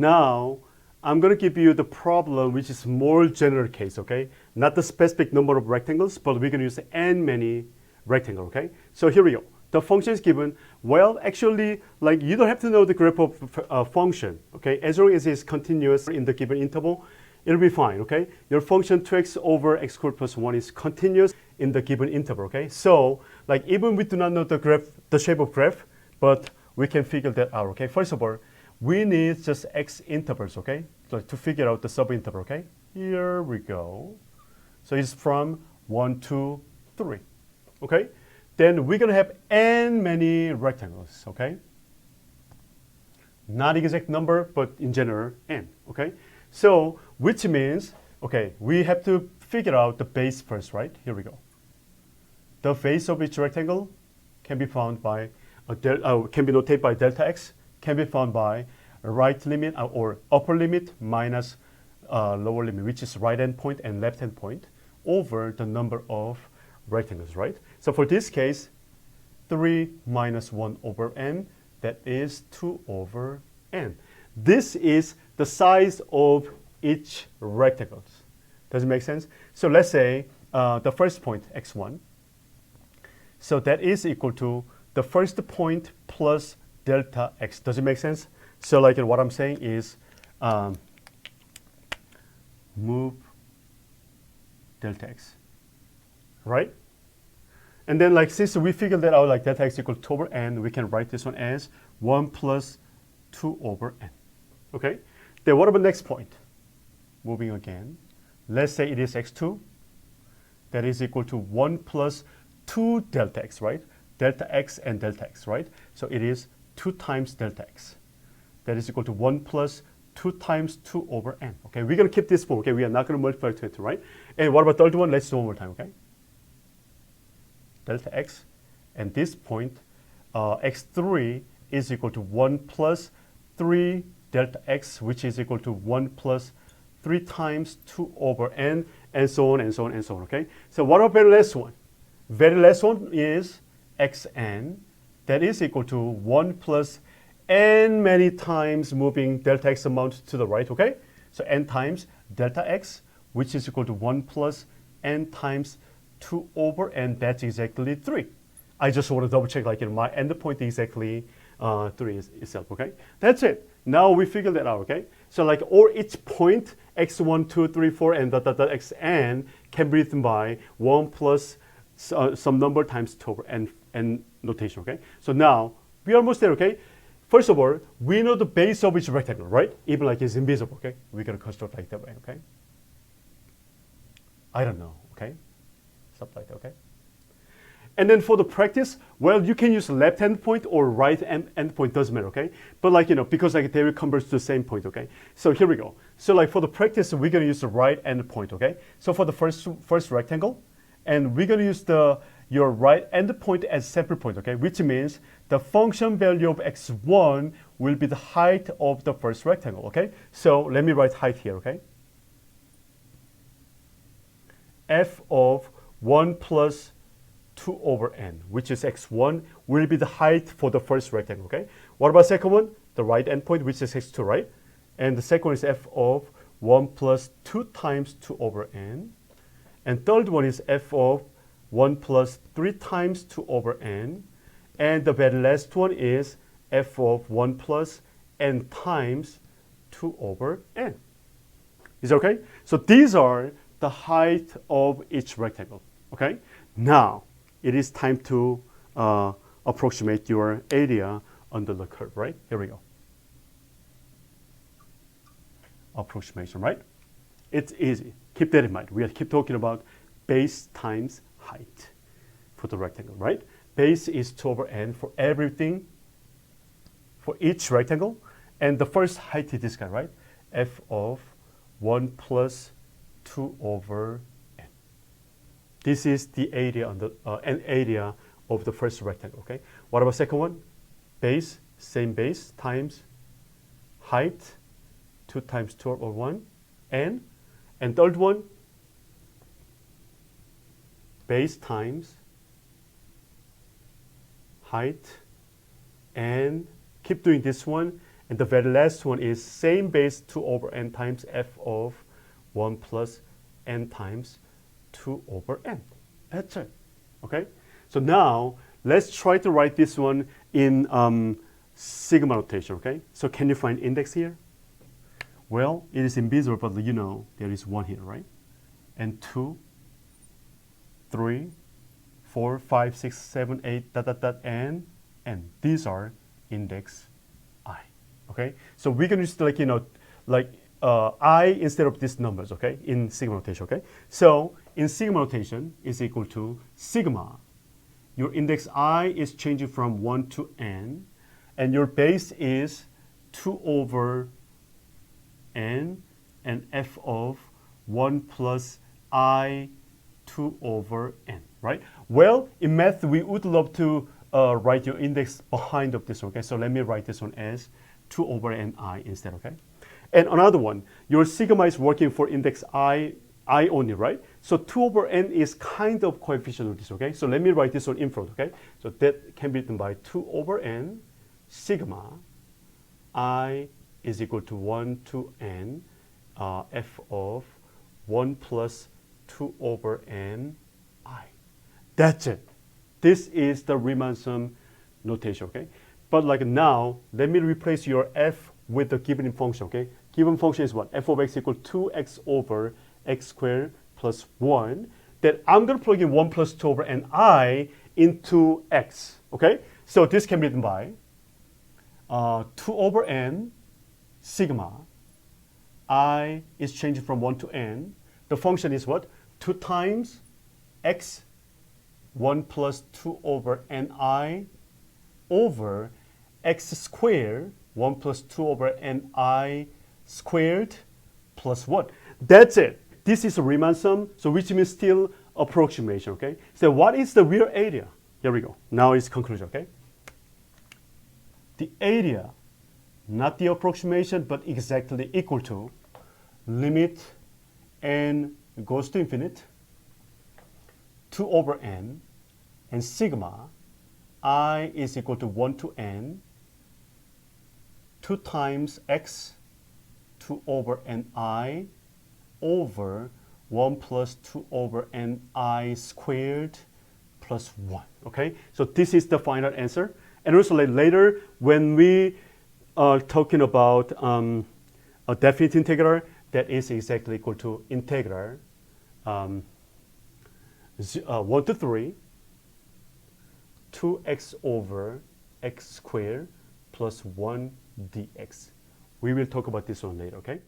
Now, I'm going to give you the problem which is more general case, okay? Not the specific number of rectangles, but we're going to use n many rectangles, okay? So here we go. The function is given. Well, actually, like you don't have to know the graph of function, okay? As long as it's continuous in the given interval, it'll be fine, okay? Your function 2x over x squared plus 1 is continuous in the given interval, okay? So, like even we do not know the graph, the shape of graph, but we can figure that out, okay? First of all, we need just x intervals, okay? So to figure out the subinterval, okay? Here we go. So it's from 1 to 3, okay? Then we're gonna have n many rectangles, okay? Not exact number, but in general, n, okay? So, which means, okay, we have to figure out the base first, right? Here we go. The base of each rectangle can be found by, can be notated by delta x, can be found by right limit or upper limit minus lower limit, which is right hand point and left hand point, over the number of rectangles, right? So for this case, 3 minus 1 over n, that is 2 over n. This is the size of each rectangle. Does it make sense? So let's say the first point, x1. So that is equal to the first point plus delta x. Does it make sense? So like what I'm saying is move delta x, right? And then like since we figured that out, like delta x equal to 2 over n, we can write this one as 1 plus 2 over n. Okay? Then what about next point? Moving again. Let's say it is x2. That is equal to 1 plus 2 delta x, right? Delta x and delta x, right? So it is 2 times delta x. That is equal to 1 plus 2 times 2 over n. Okay, we're going to keep this form. Okay, we are not going to multiply to it, right? And what about the third one? Let's do one more time, okay? Delta x, and this point, x3 is equal to 1 plus 3 delta x, which is equal to 1 plus 3 times 2 over n, and so on, and so on, and so on, okay? So what about the very last one? Very last one is xn, that is equal to 1 plus n many times moving delta x amount to the right, okay? So n times delta x, which is equal to 1 plus n times 2 over n, that's exactly 3. I just want to double check, like my endpoint exactly 3 itself, okay? That's it. Now we figured that out, okay? So like or each point, x1, 2, 3, 4, and xn can be written by 1 plus some number times 2 over n notation, okay? So now we are almost there, okay? First of all, we know the base of each rectangle, right? Even like it's invisible, okay? We're going to construct like that way, okay? I don't know, okay? Stuff like that, okay? And then for the practice, well, you can use left hand point or right end point, doesn't matter, okay? But like, you know, because like they will converge to the same point, okay? So here we go. So like for the practice, we're going to use the right end point, okay? So for the first rectangle, and we're going to use your right end point as sample point, okay? Which means the function value of x1 will be the height of the first rectangle, okay? So let me write height here, okay? F of 1 plus 2 over n, which is x1, will be the height for the first rectangle, okay? What about second one? The right endpoint, which is x2, right? And the second one is f of 1 plus 2 times 2 over n. And third one is f of 1 plus 3 times 2 over n. And the very last one is f of 1 plus n times 2 over n. Is that okay? So these are the height of each rectangle, okay? Now, it is time to approximate your area under the curve, right? Here we go. Approximation, right? It's easy. Keep that in mind. We keep talking about base times height for the rectangle, right? Base is 2 over n for everything, for each rectangle. And the first height is this guy, right? F of 1 plus 2 over n. This is the area on the n area of the first rectangle, okay? What about second one? Base, same base, times height, 2 times 2 over 1, n. And third one, base times height, and keep doing this one, And the very last one is same base 2 over n times f of 1 plus n times 2 over n. That's it. Okay? So now, let's try to write this one in sigma notation, okay? So can you find index here? Well, it is invisible, but you know there is 1 here, right? And 2, 3, 4, 5, 6, 7, 8, dot, dot, dot, and these are index I, okay? So we're gonna use I instead of these numbers, okay? In sigma notation, okay? So in sigma notation is equal to sigma. Your index I is changing from 1 to n, and your base is 2 over n and f of 1 plus I 2 over n, right? Well, in math, we would love to write your index behind of this, okay? So let me write this one as 2 over ni instead, okay? And another one, your sigma is working for index I only, right? So 2 over n is kind of coefficient of this, okay? So let me write this one in front, okay? So that can be written by 2 over n sigma I is equal to 1 to n f of 1 plus 2 over n I. That's it. This is the Riemann sum notation, okay? But like now, let me replace your f with the given function, okay? Given function is what? F of x equal to 2x over x squared plus 1. Then I'm going to plug in 1 plus 2 over ni into x, okay? So this can be written by 2 over n sigma I is changing from 1 to n. The function is what? 2 times x 1 plus 2 over ni over x squared 1 plus 2 over ni squared plus what? That's it. This is a Riemann sum, so which means still approximation, okay? So what is the real area? Here we go. Now it's conclusion, okay? The area, not the approximation, but exactly equal to limit n goes to infinite 2 over n and sigma I is equal to 1 to n 2 times x 2 over ni over 1 plus 2 over ni squared plus 1, okay? So this is the final answer. And also later, when we are talking about a definite integral, that is exactly equal to integral 1 to 3 2x over x squared plus 1 dx. We will talk about this one later, okay?